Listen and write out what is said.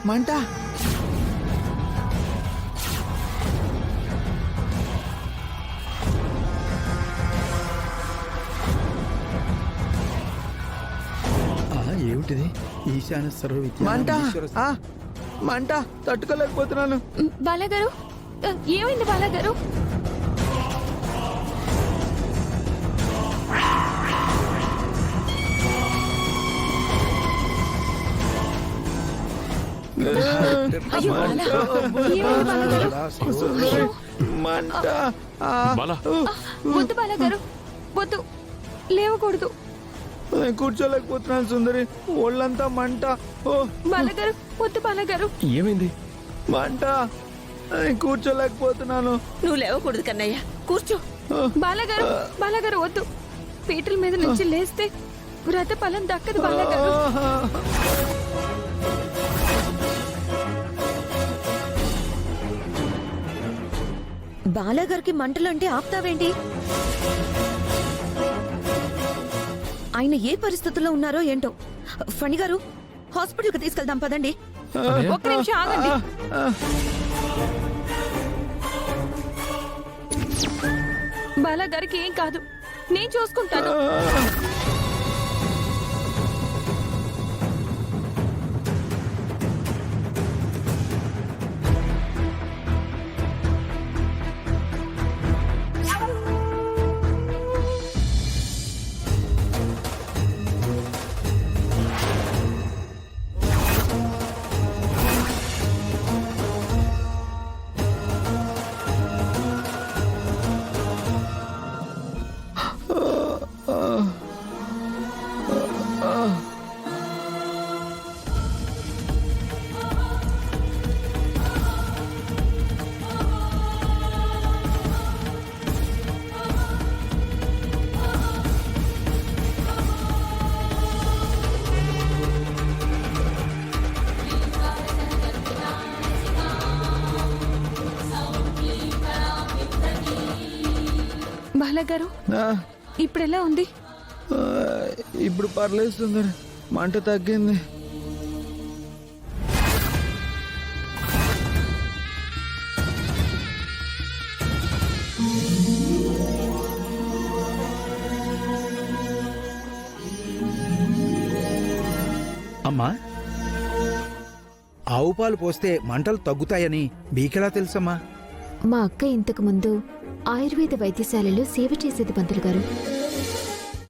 మంట. ఏమిటిది? ఈశాన సర్వ విద్య మంట. మంట తట్టుకోలేకపోతున్నాను. బాలగారు, ఏమైంది బాలగారు? మంట. వద్దు బాలగారు, వద్దు, లేవకూడదు. నేను కూర్చోలేకపోతున్నాను సుందరి, ఒళ్ళంతా మంట. బాలగారు, వద్దు బాలగారు. ఏమైంది? మంట, నేను కూర్చోలేకపోతున్నాను. నువ్వు లేవకూడదు కన్నయ్య, కూర్చో. బాలగారు, బాలగారు వద్దు. పీటల మీద నుంచి లేస్తే వ్రత ఫలం దక్కదు బాలగారు. బాలగారికి మంటలంటే ఆపుతావేంటి? ఆయన ఏ పరిస్థితుల్లో ఉన్నారో ఏంటో. ఫణి గారు, హాస్పిటల్కి తీసుకెళ్దాం పదండి. ఒక్క నిమిషం ఆగండి. బాలగారికి ఏం కాదు, నేను చూసుకుంటాను. బాలగారు, ఇప్పుడు ఎలా ఉంది? ఇప్పుడు పర్లేదు సుందరి, మంట తగ్గింది. అమ్మా, ఆవు పాలు పోస్తే మంటలు తగ్గుతాయని మీకెలా తెలుసమ్మా? మా అక్క ఇంతకు ముందు ఆయుర్వేద వైద్యశాలలో సేవ చేసేది పంతులు గారు.